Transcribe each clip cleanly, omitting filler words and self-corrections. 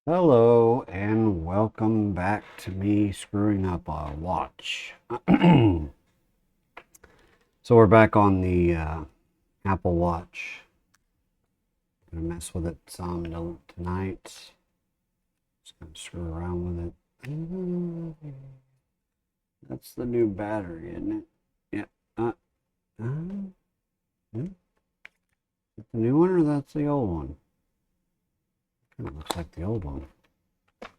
Hello and welcome back to me screwing up a watch. So we're back on the Apple Watch. Gonna mess with it some tonight. Just gonna screw around with it. That's the new battery, isn't it? Yeah. Is that the new one or that's the old one? Kind of looks like the old one. Let's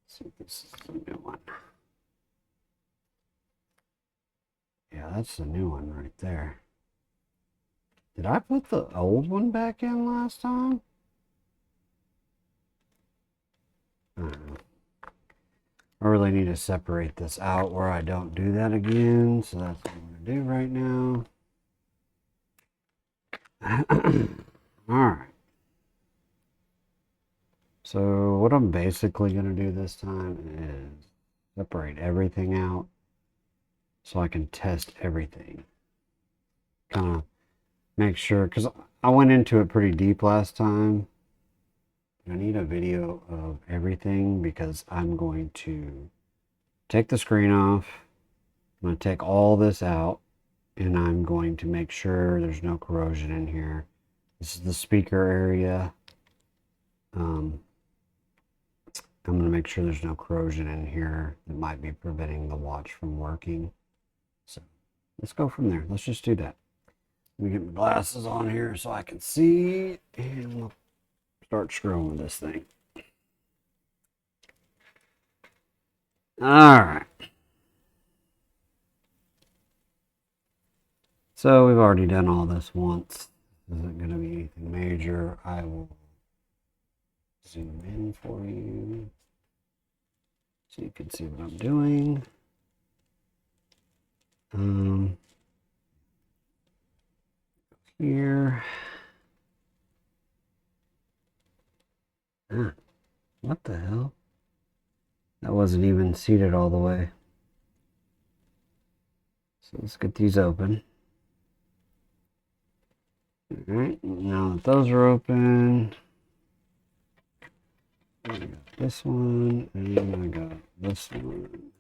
see if this is the new one. Yeah, that's the new one right there. Did I put the old one back in last time? I don't know. I really need to separate this out where I don't do that again. So that's what I'm going to do right now. Alright. So what I'm basically going to do this time is separate everything out so I can test everything. Kind of make sure, because I went into it pretty deep last time. I need a video of everything because I'm going to take the screen off. I'm going to take all this out and I'm going to make sure there's no corrosion in here. This is the speaker area. I'm going to make sure there's no corrosion in here that might be preventing the watch from working. So let's go from there. Let's just do that. Let me get my glasses on here so I can see, and we'll start screwing with this thing. All right. So we've already done all this once. This isn't going to be anything major. I will zoom in for you so you can see what I'm doing. Here. What the hell? That wasn't even seated all the way. So let's get these open. Alright, now that those are open, I got this one, and I got this one.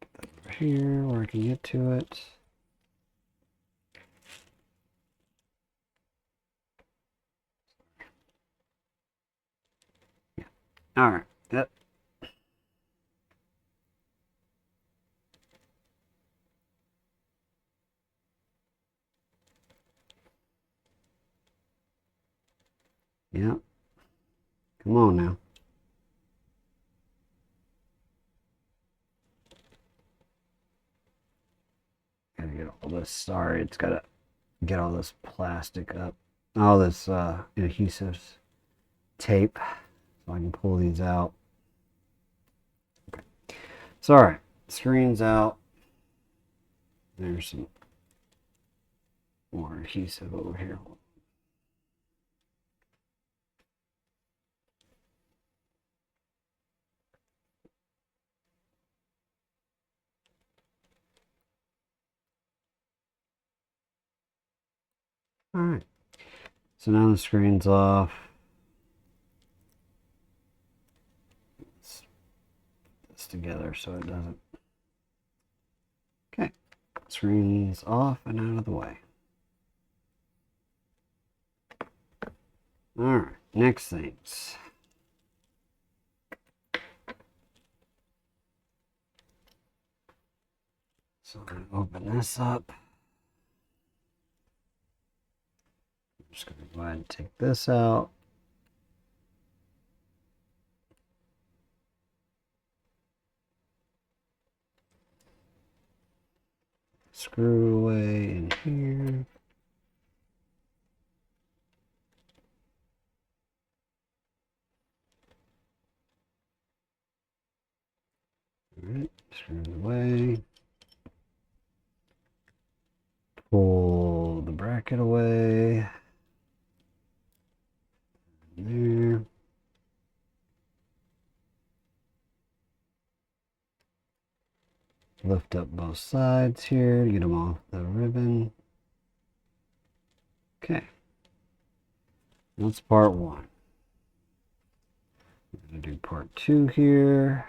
Put that over here where I can get to it. Yeah. Alright, yep. Yep. Come on now. Gotta get all this, sorry, it's gotta get all this plastic up. All this adhesives, tape, so I can pull these out. Okay. So alright, screen's out. There's some more adhesive over here. Alright, so now the screen's off. Let's put this together so it doesn't. Okay, screen's off and out of the way. Alright, next things. So I'm going to open this up. I'm just going to go ahead and take this out. Screw away in here. Alright, screw it away. Pull the bracket away. There. Lift up both sides here to get them off the ribbon. Okay. That's part one. I'm going to do part 2 here.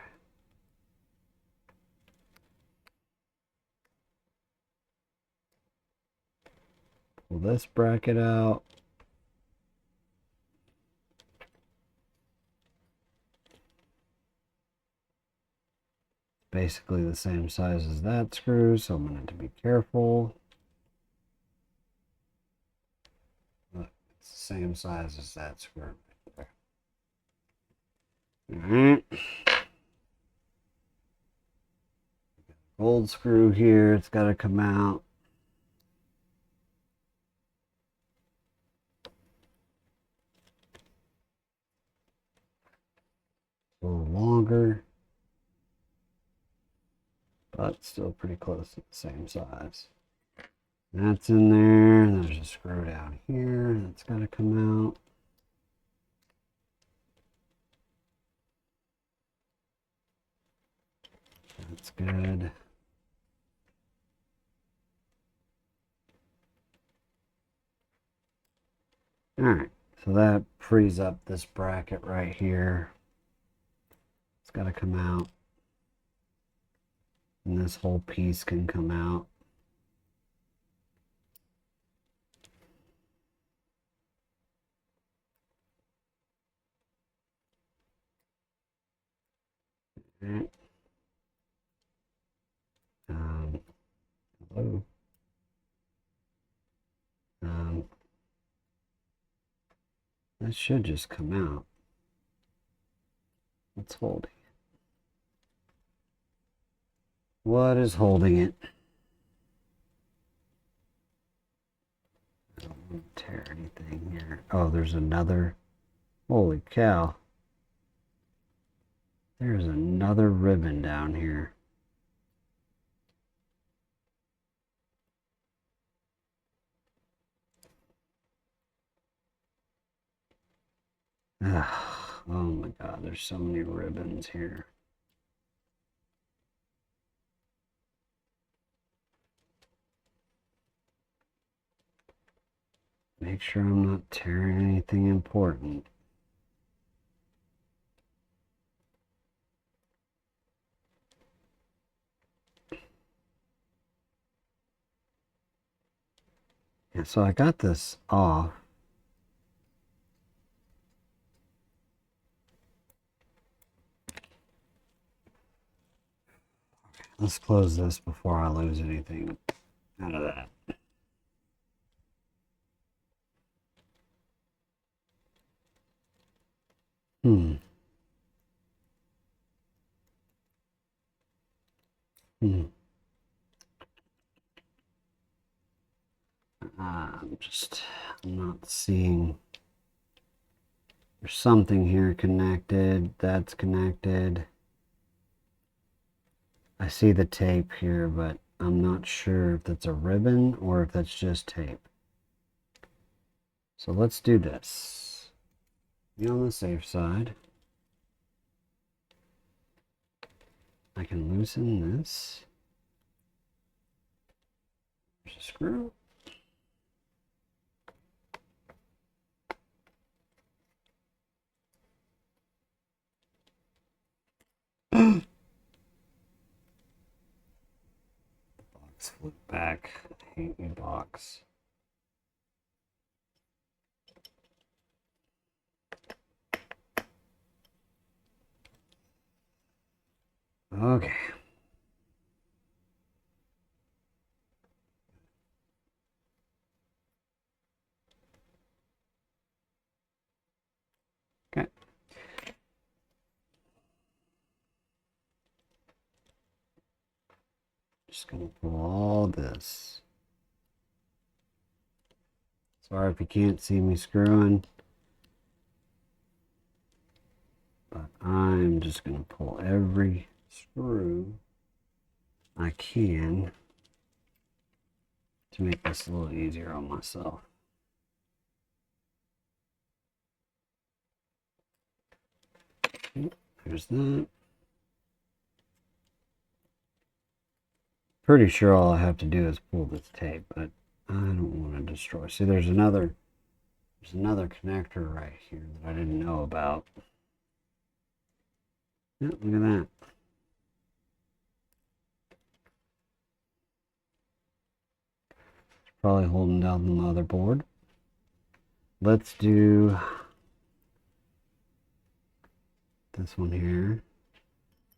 Pull this bracket out. Basically the same size as that screw, so I'm going to have to be careful. Look, it's the same size as that screw right there. Alright. Gold screw here, it's got to come out. A little longer, but still pretty close to the same size. That's in there. There's a screw down here that's got to come out. That's good. Alright, so that frees up this bracket right here. It's got to come out. And this whole piece can come out. Alright. Hello. That should just come out. What's holding it? What is holding it? I don't want to tear anything here. Oh, there's another. Holy cow. There's another ribbon down here. Ugh. Oh my God, there's so many ribbons here. Make sure I'm not tearing anything important. Yeah, so I got this off. Let's close this before I lose anything out of that. I'm not seeing. There's something here connected. That's connected. I see the tape here, but I'm not sure if that's a ribbon or if that's just tape. So let's do this. Be on the safe side. I can loosen this. There's a screw. Box flip back. I hate you, box. Okay. Okay. Just gonna pull all this. Sorry if you can't see me screwing, but I'm just gonna pull every screw I can to make this a little easier on myself. There's that. Pretty sure all I have to do is pull this tape, but I don't want to destroy. See, there's another connector right here that I didn't know about. Yep, look at that. It's probably holding down the motherboard. Let's do this one here.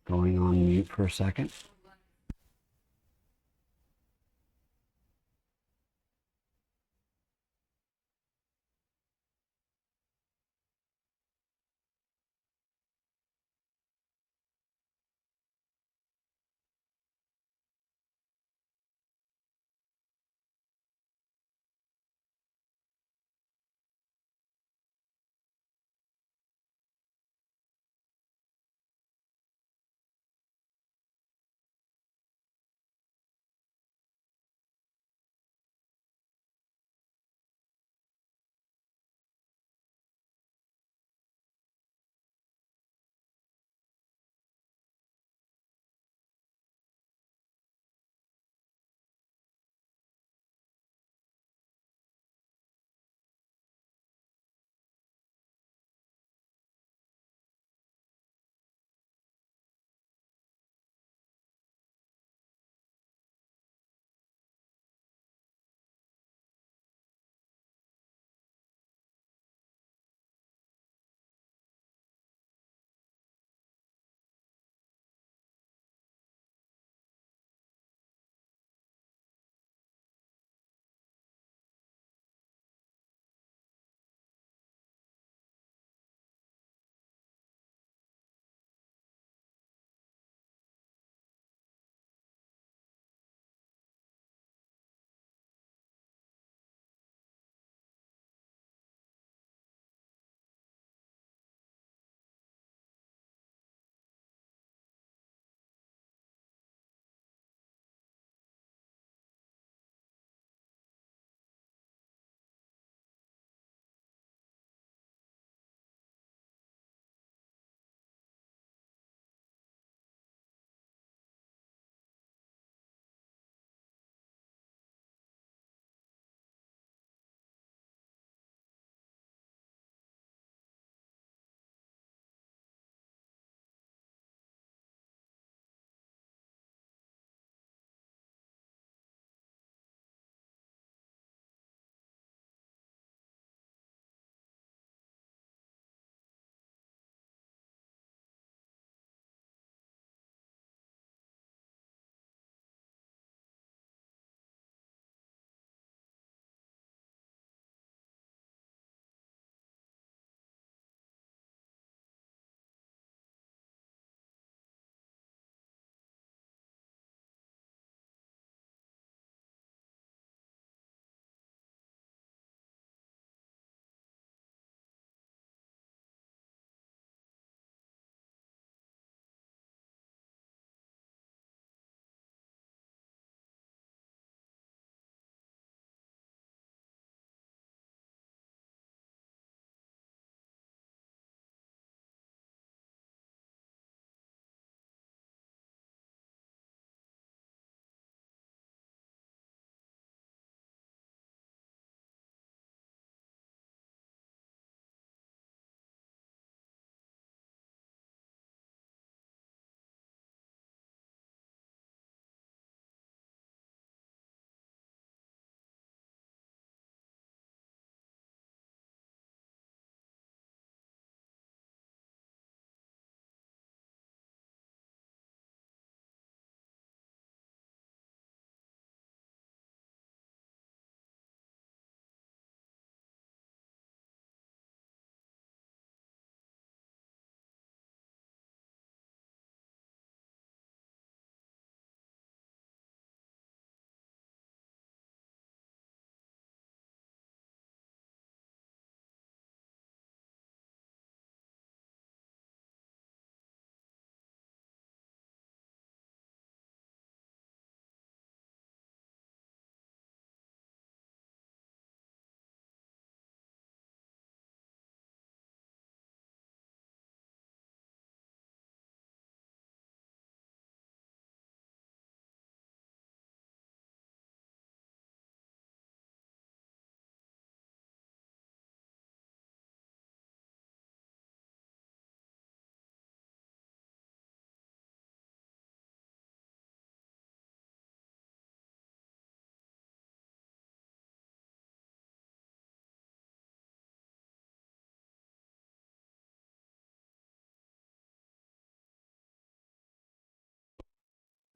Going on mute for a second.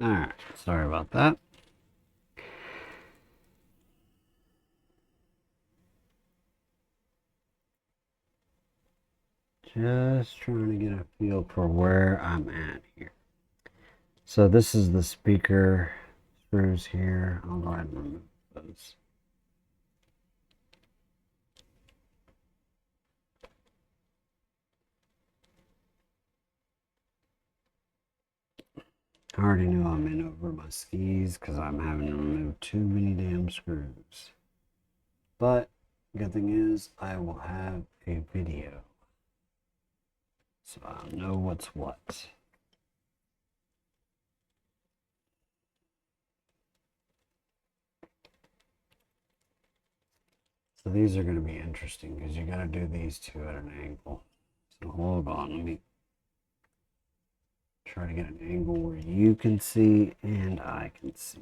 Alright, sorry about that. Just trying to get a feel for where I'm at here. So this is the speaker screws here. I'll go ahead and remove those. I already know I'm in over my skis because I'm having to remove too many damn screws. But good thing is I will have a video, so I'll know what's what. So these are going to be interesting because you got to do these two at an angle. So hold on, let me try to get an angle where you can see and I can see.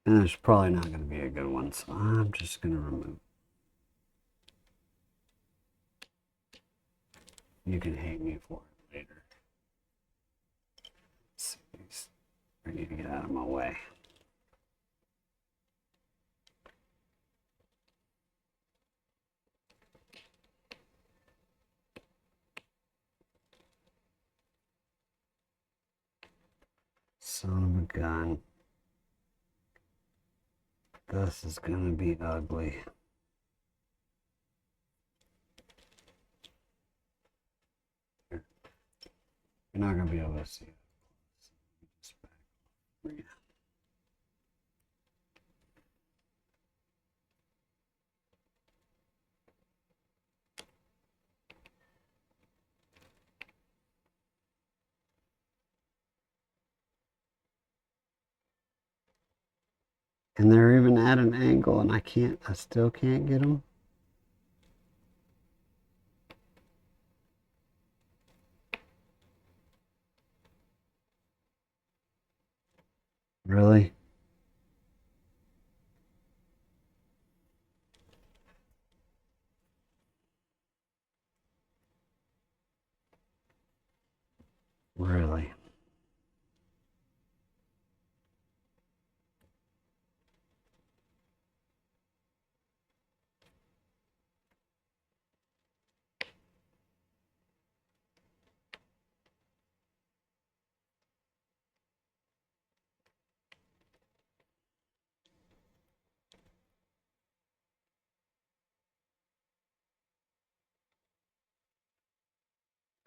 And it's probably not going to be a good one, so I'm just going to remove. You can hate me for it later. I need to get out of my way. Son of a gun. This is going to be ugly. You're not going to be able to see it. Just back over here. And they're even at an angle and I still can't get them. Really? Really?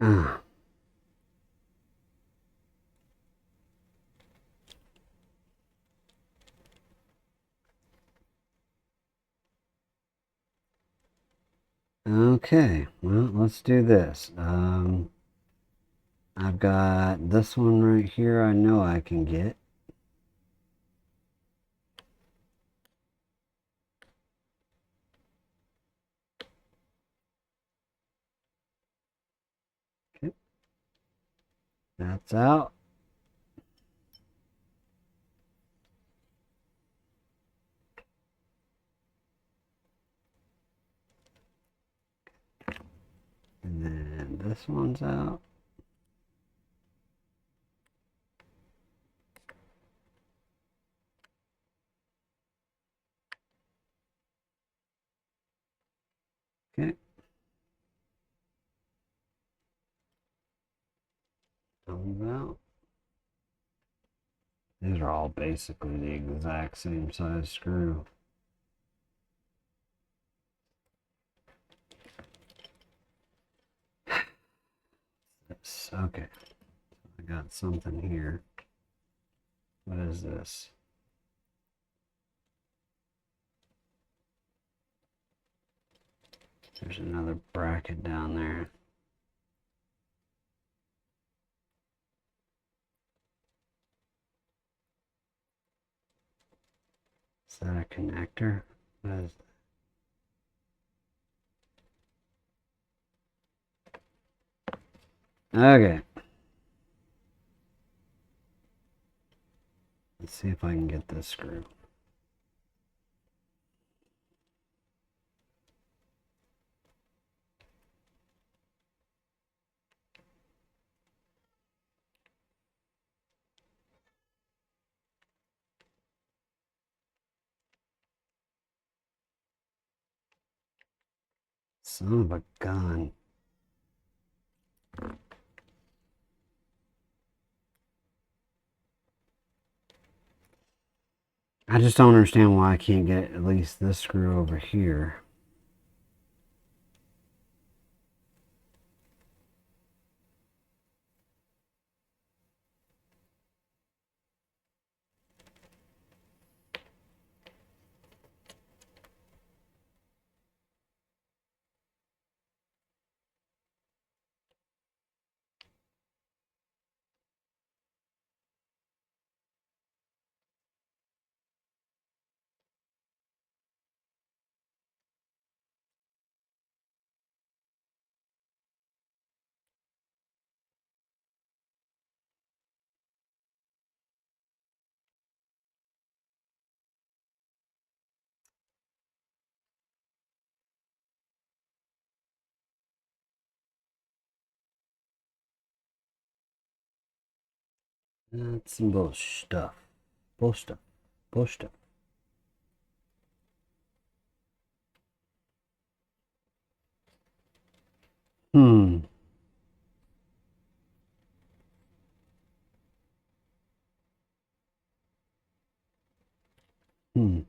Ah. Okay, well, let's do this. I've got this one right here I know I can get. Okay, that's out. And then this one's out. Okay. Comes out. These are all basically the exact same size screw. Okay. I got something here. What is this? There's another bracket down there. Is that a connector? What is that? Okay. Let's see if I can get this screw. Son of a gun. I just don't understand why I can't get at least this screw over here. That's some bullshit stuff. Bullshit. Bullshit. Hmm. Hmm.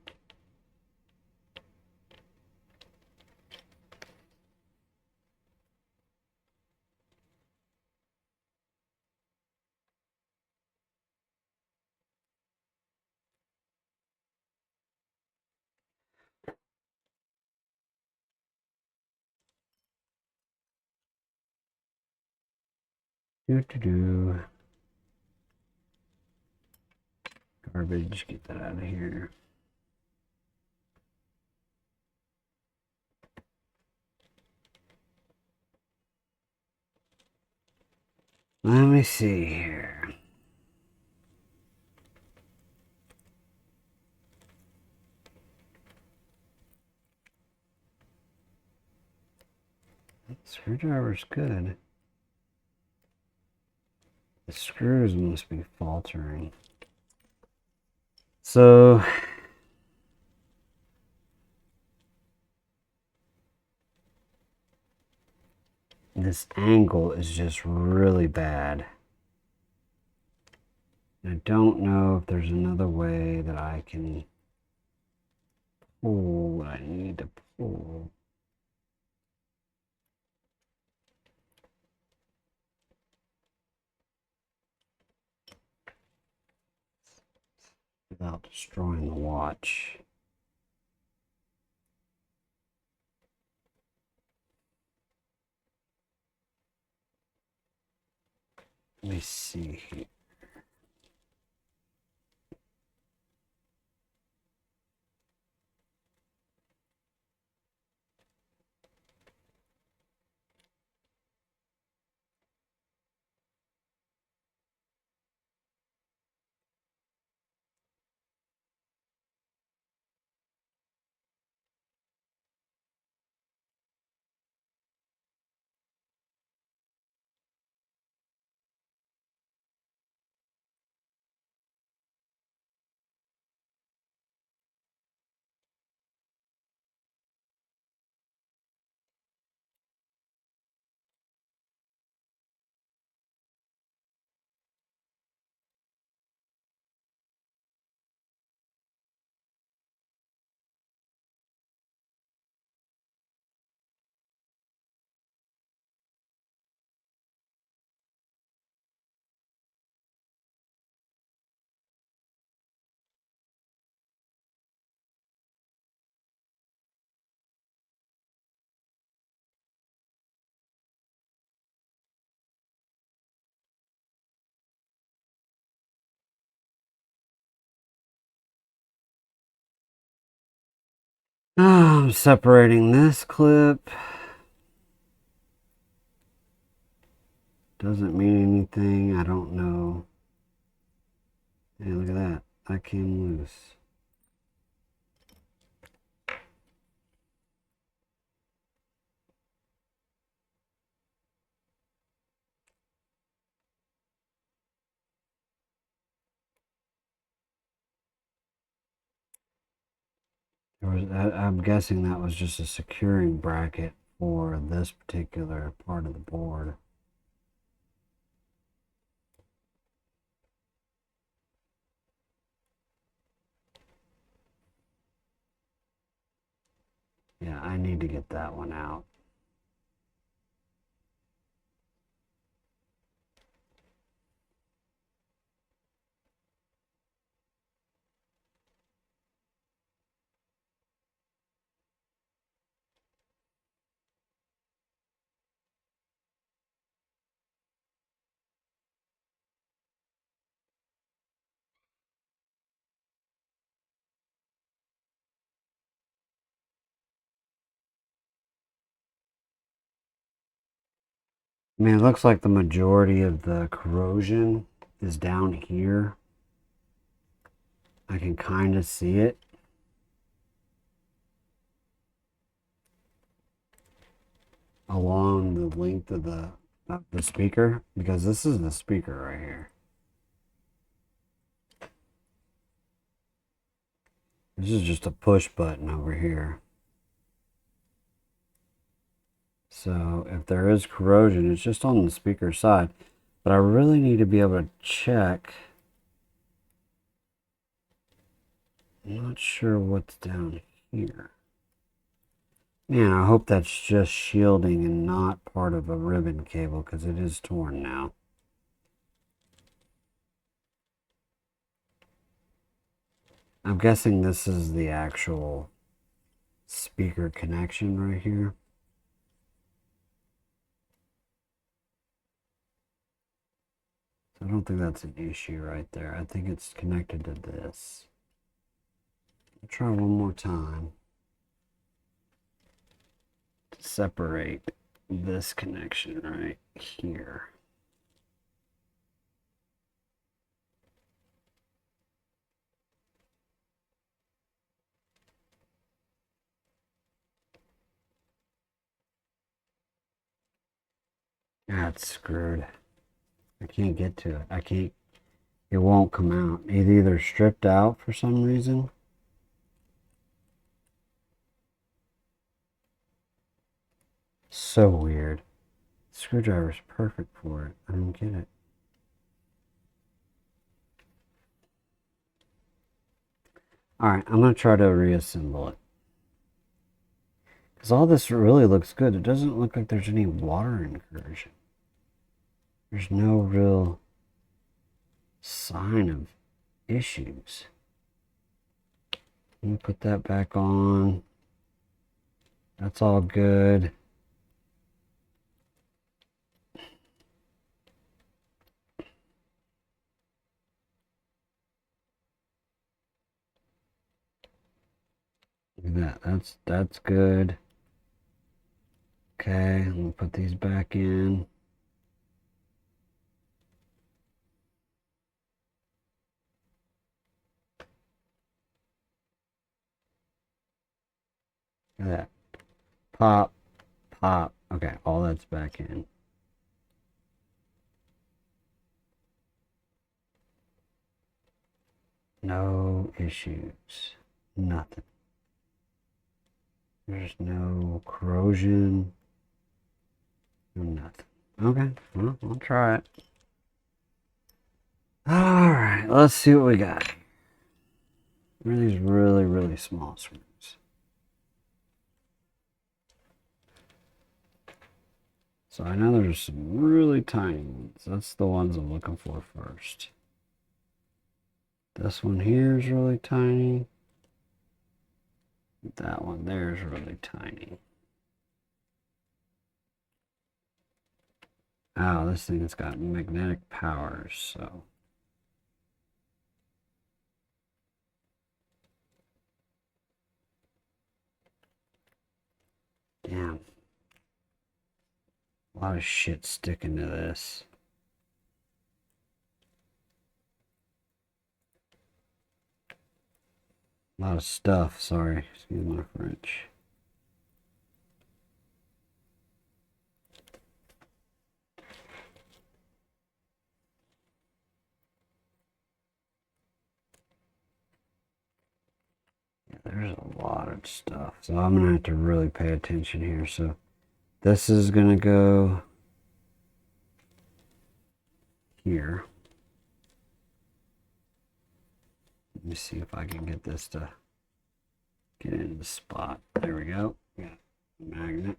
Do. Garbage. Get that out of here. Let me see here. That screwdriver's good. The screws must be faltering. So this angle is just really bad. I don't know if there's another way that I can pull what I need to pull. Without destroying the watch. Let me see here. I'm separating this clip. Doesn't mean anything. I don't know. Hey, look at that. That came loose. I'm guessing that was just a securing bracket for this particular part of the board. Yeah, I need to get that one out. I mean, it looks like the majority of the corrosion is down here. I can kind of see it. Along the length of the speaker, because this is the speaker right here. This is just a push button over here. So if there is corrosion, it's just on the speaker side. But I really need to be able to check. I'm not sure what's down here. Man, I hope that's just shielding and not part of a ribbon cable, because it is torn now. I'm guessing this is the actual speaker connection right here. So I don't think that's an issue right there. I think it's connected to this. I'll try one more time to separate this connection right here. That's screwed. I can't get to it. I can't. It won't come out. It's either stripped out for some reason. So weird. Screwdriver's perfect for it. I don't get it. Alright, I'm going to try to reassemble it. Because all this really looks good. It doesn't look like there's any water incursion. There's no real sign of issues. Let me put that back on. That's all good. Look at that. That's good. Okay, I'm gonna put these back in. Look at that. Pop, pop. Okay, all that's back in. No issues. Nothing. There's no corrosion. No nothing. Okay, well, I'll try it. Alright, let's see what we got. What are these really, really small screws? So I know there's some really tiny ones. That's the ones I'm looking for first. This one here is really tiny. That one there is really tiny. Oh, this thing's got magnetic powers, so. Damn. A lot of shit sticking to this. A lot of stuff, sorry. Excuse my French. Yeah, there's a lot of stuff. So I'm going to have to really pay attention here. So This is going to go here. Let me see if I can get this to get in the spot. There we go. Got a magnet.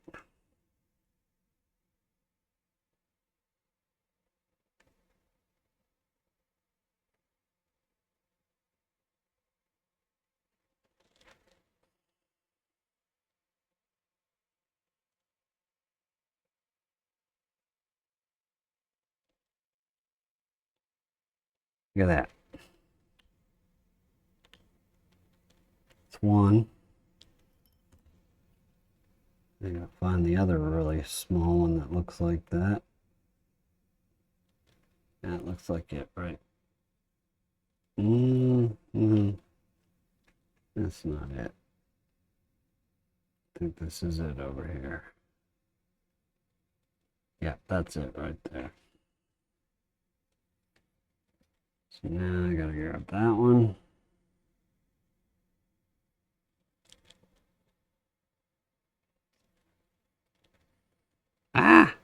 Look at that. It's one. I gotta find the other really small one that looks like that. That looks like it, right? That's not it. I think this is it over here. Yeah, that's it right there. So now I gotta grab that one. Ah!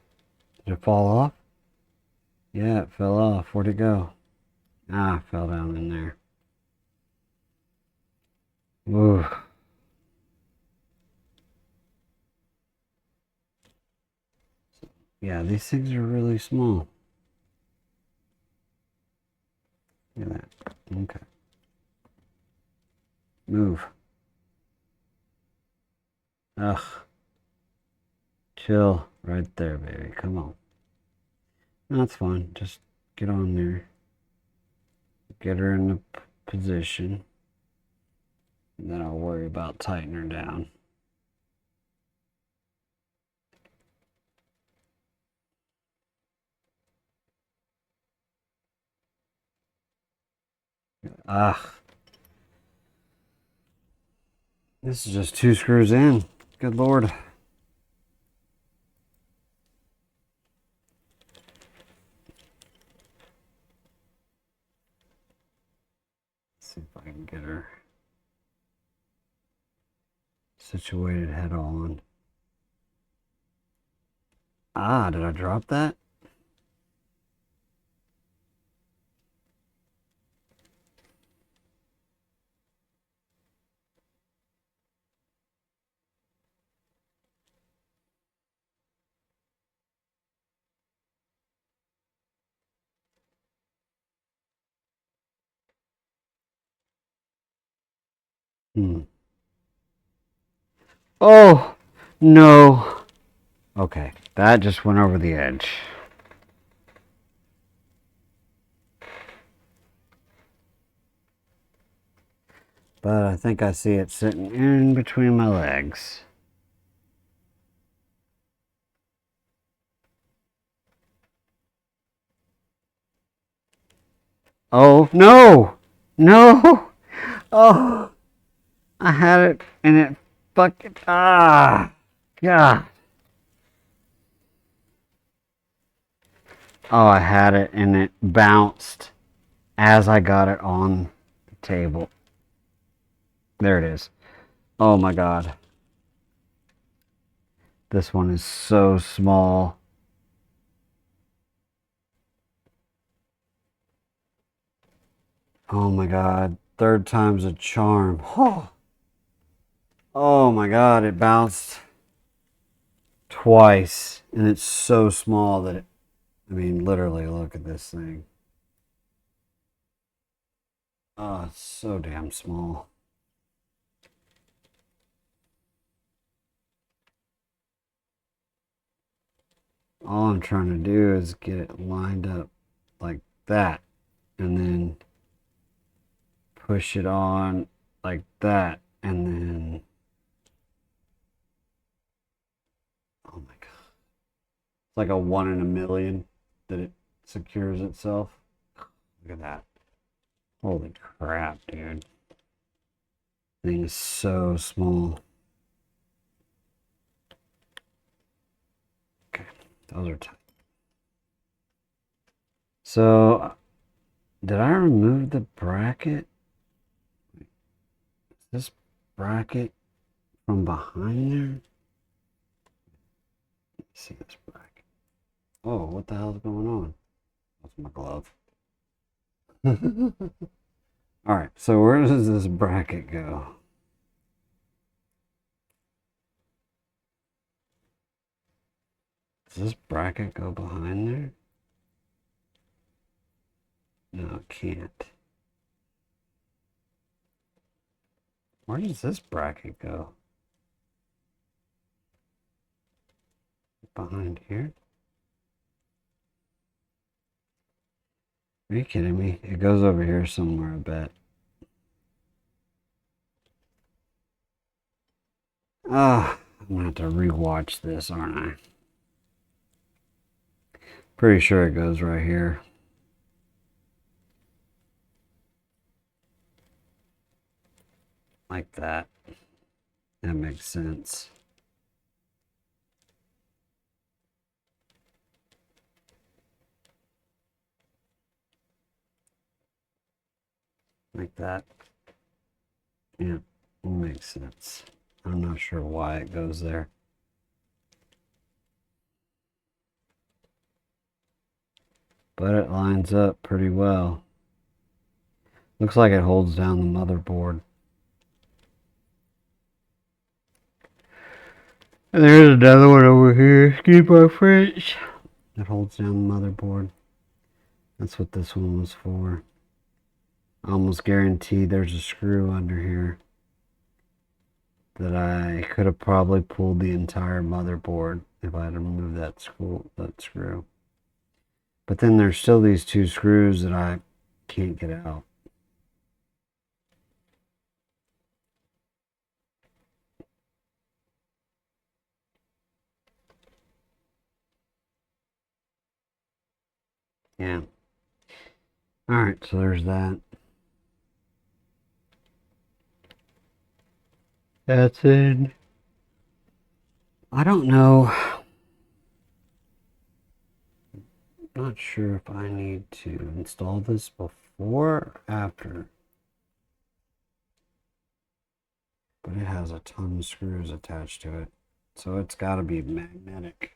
Did it fall off? Yeah, it fell off. Where'd it go? Ah, it fell down in there. Ooh. Yeah, these things are really small. Look at that. Okay. Move. Ugh. Chill right there, baby. Come on. That's fine. Just get on there. Get her in the position. And then I'll worry about tightening her down. Ah. This is just 2 screws in. Good Lord. Let's see if I can get her situated head on. Ah, did I drop that? Oh, no. Okay, that just went over the edge. But I think I see it sitting in between my legs. Oh, no! No! Oh! I had it and it fucking... Ah! God! Oh, I had it and it bounced as I got it on the table. There it is. Oh my God. This one is so small. Oh my God. 3rd time's a charm. Oh, oh my God. It bounced twice. And it's so small that it, I mean, literally, look at this thing. Oh, it's so damn small. All I'm trying to do is get it lined up like that. And then push it on like that. And then... Oh my God. It's like a 1 in a million that it secures itself. Look at that. Holy crap, dude. Thing is so small. Okay, those are tight. So, did I remove the bracket? Is this bracket from behind there? Let's see this bracket. Oh, what the hell's going on? That's my glove. Alright, so where does this bracket go? Does this bracket go behind there? No, it can't. Where does this bracket go? Behind here? Are you kidding me? It goes over here somewhere, I bet. Ah, I'm gonna have to rewatch this, aren't I? Pretty sure it goes right here. Like that. That makes sense. Like that. Yeah, it makes sense. I'm not sure why it goes there. But it lines up pretty well. Looks like it holds down the motherboard. And there's another one over here. Excuse my French. That holds down the motherboard. That's what this one was for. I almost guarantee there's a screw under here that I could have probably pulled the entire motherboard if I had removed that screw. But then there's still these two screws that I can't get out. Yeah. Alright, so there's that. That's it. I don't know. I'm not sure if I need to install this before or after. But it has a ton of screws attached to it. So it's got to be magnetic.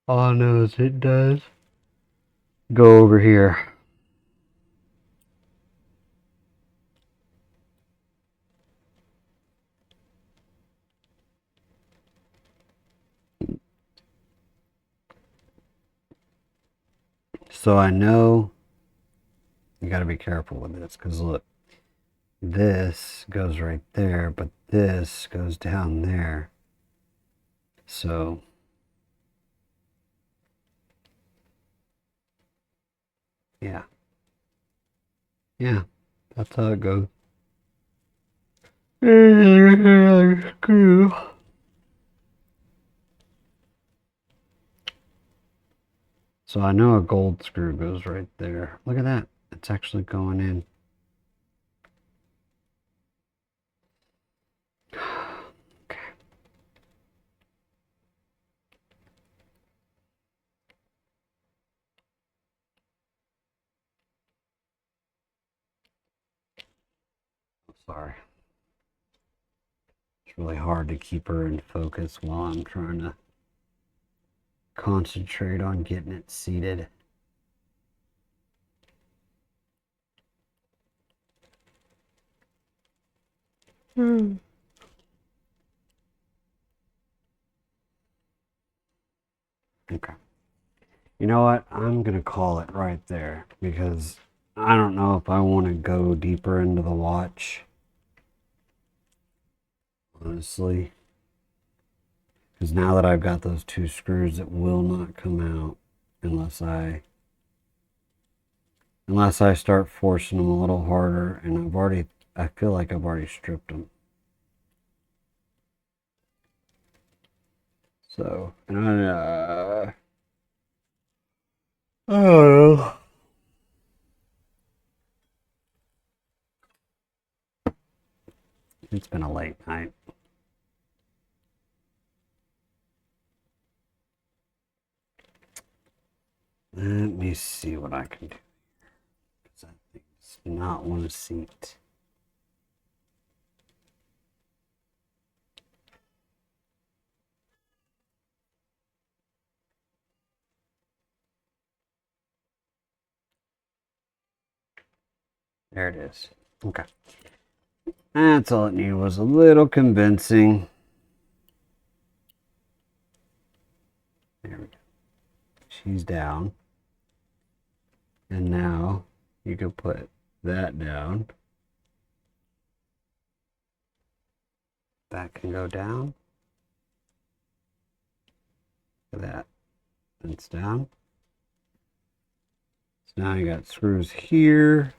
All I know is it does go over here. So I know you got to be careful with this because look, this goes right there, but this goes down there. So yeah. Yeah, that's how it goes. Screw. So I know a gold screw goes right there. Look at that. It's actually going in. Okay. Sorry. It's really hard to keep her in focus while I'm trying to concentrate on getting it seated. Okay. You know what? I'm going to call it right there because I don't know if I want to go deeper into the watch. Honestly. Because now that I've got those two screws, it will not come out unless I start forcing them a little harder, and I feel like I've already stripped them. So, and I don't know. It's been a late night. Let me see what I can do. That thing's It's not want to seat. There it is. Okay. That's all it needed, was a little convincing. There we go. She's down. And now you can put that down. That can go down. Look at that. It's down. So now you got screws here.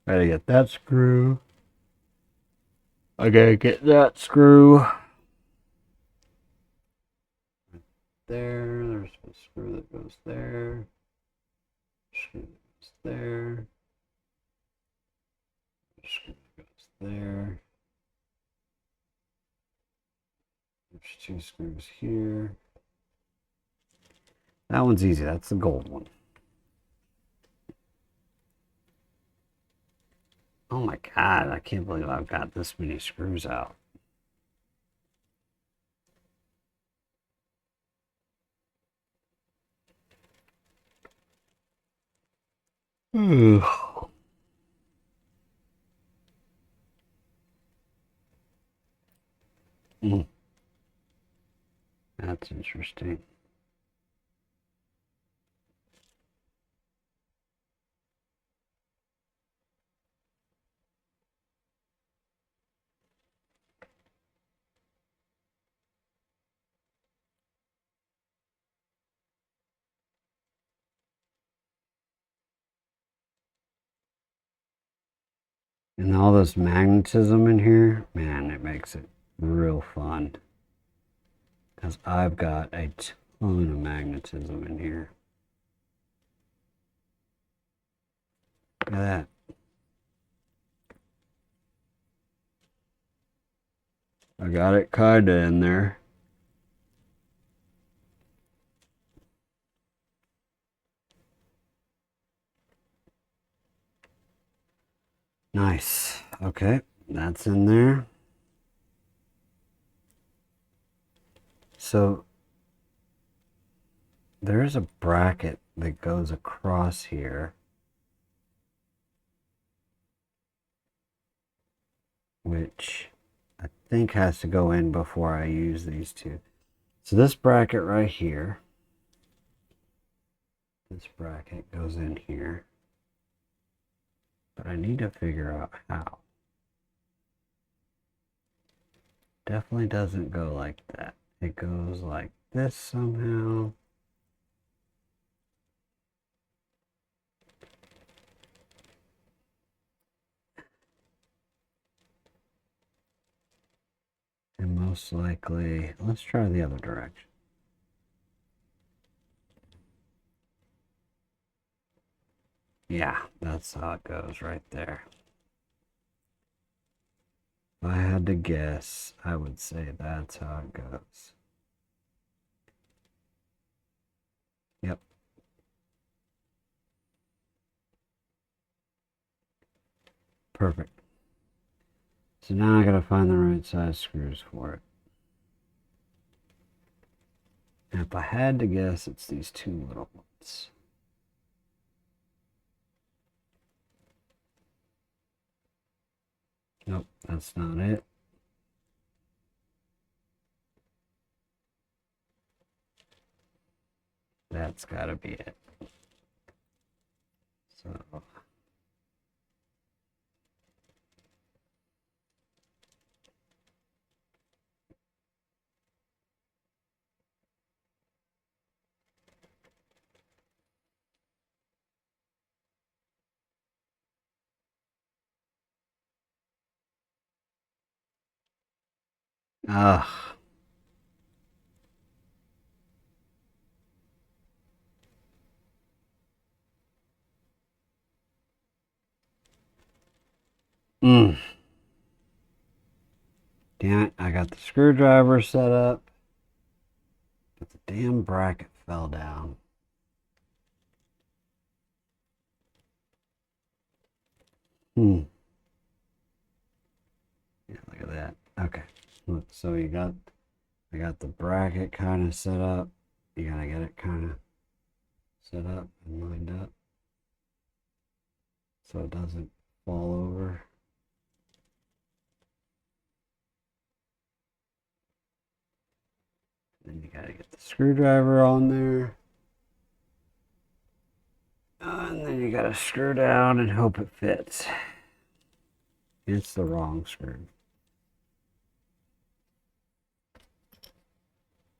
Gotta get that screw. I gotta get that screw. There. There's a screw that goes there. Screw that goes there. Screw that goes there. There's two screws here. That one's easy. That's the gold one. Oh my God, I can't believe I've got this many screws out. Mm. That's interesting. And all this magnetism in here, man, it makes it real fun. Because I've got a ton of magnetism in here. Look at that. I got it kinda in there. Nice. Okay, that's in there. So there is a bracket that goes across here, which I think has to go in before I use these two. So this bracket right here, this bracket goes in here, but I need to figure out how. Definitely doesn't go like that. It goes like this somehow. And most likely, let's try the other direction. Yeah, that's how it goes right there. If I had to guess, I would say that's how it goes. Yep. Perfect. So now I gotta find the right size screws for it. And if I had to guess, it's these two little ones. Nope, that's not it. That's gotta be it. So ah. Damn it, I got the screwdriver set up, but the damn bracket fell down. Yeah, look at that. Okay. Look, so I got the bracket kind of set up. You gotta get it kind of set up and lined up so it doesn't fall over. Then you gotta get the screwdriver on there. And then you gotta screw down and hope it fits. It's the wrong screw.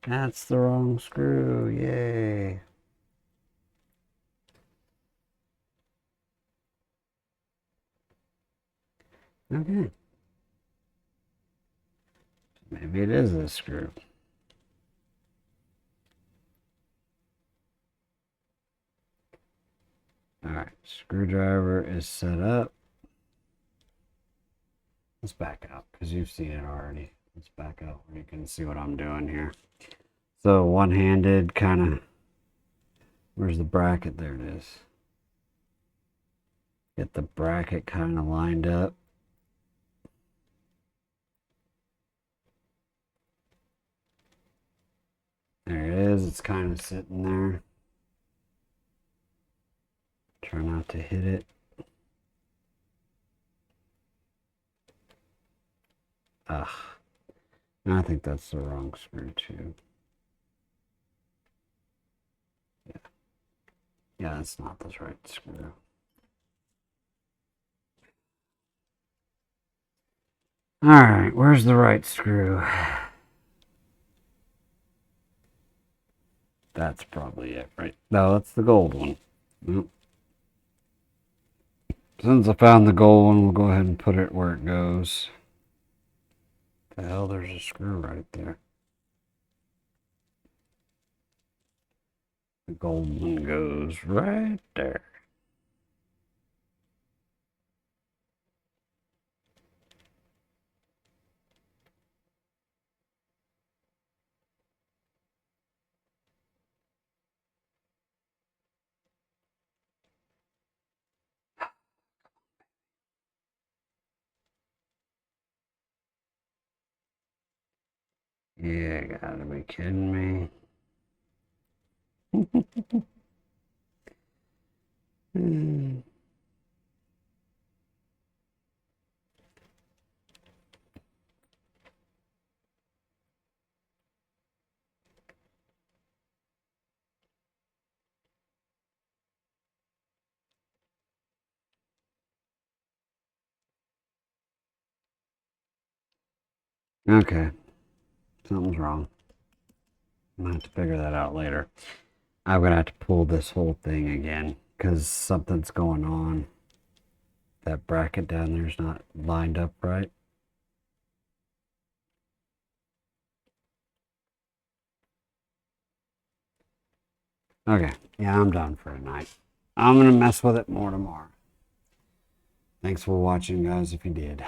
That's the wrong screw. Yay. Okay. Maybe it is this screw. Alright, screwdriver is set up. Let's back out because you've seen it already. Let's back out where you can see what I'm doing here. So one-handed kind of, where's the bracket? There it is. Get the bracket kind of lined up. There it is. It's kind of sitting there. Try not to hit it. Ugh. I think that's the wrong screw too. Yeah. Yeah, that's not the right screw. Alright, where's the right screw? That's probably it, right? No, that's the gold one. Nope. Since I found the gold one, we'll go ahead and put it where it goes. The hell, there's a screw right there. The gold one goes right there. Yeah, gotta be kidding me. Okay, something's wrong. I'm gonna have to figure that out later. I'm gonna have to pull this whole thing again because something's going on. That bracket down there's not lined up right. Okay, yeah, I'm done for tonight. I'm gonna mess with it more tomorrow. Thanks for watching, guys, if you did.